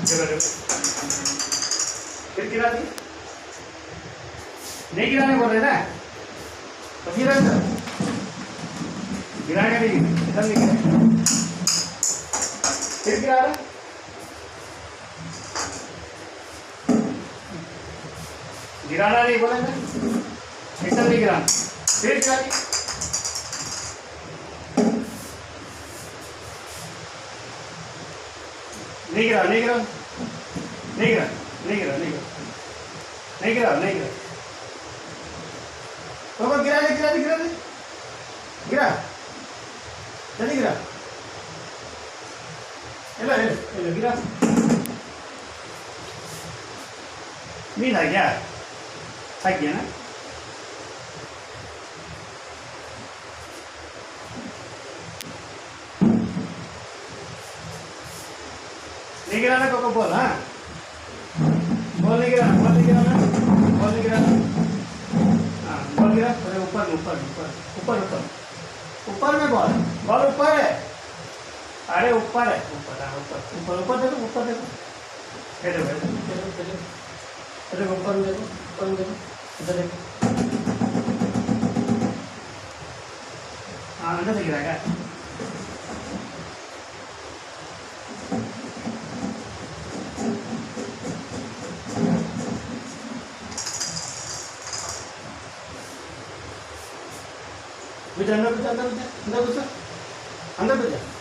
देखो देखो, फिर गिरा दी, नहीं गिराने बोल रहे ना, तो गिरा इधर, गिराने नहीं, इधर नहीं गिरा, फिर गिरा रहा, गिराना नहीं बोले ना, इधर नहीं गिराना, फिर गिरा दी, नहीं गिरा नहीं गिरा नहीं गिरा नहीं गिरा नहीं गिरा नहीं गिरा नहीं गिरा तो गिरा दे गिरा दे गिरा दे गिरा जल्दी गिरा एलो एलो एलो गिरा नहीं था क्या थक गया ना नहीं गिराना को बोल हाँ बोल नहीं गिराना बोल नहीं गिराना बोल नहीं गिराना हाँ बोल गिरा अरे ऊपर ऊपर ऊपर ऊपर ऊपर ऊपर में बॉल बॉल ऊपर है अरे ऊपर है ऊपर हाँ ऊपर ऊपर ऊपर देखो हेलो हेलो हेलो हेलो अरे ऊपर में देखो इधर देखो हाँ अंदर से गिराएगा अंदर अंदर अंदर अंदर अंदर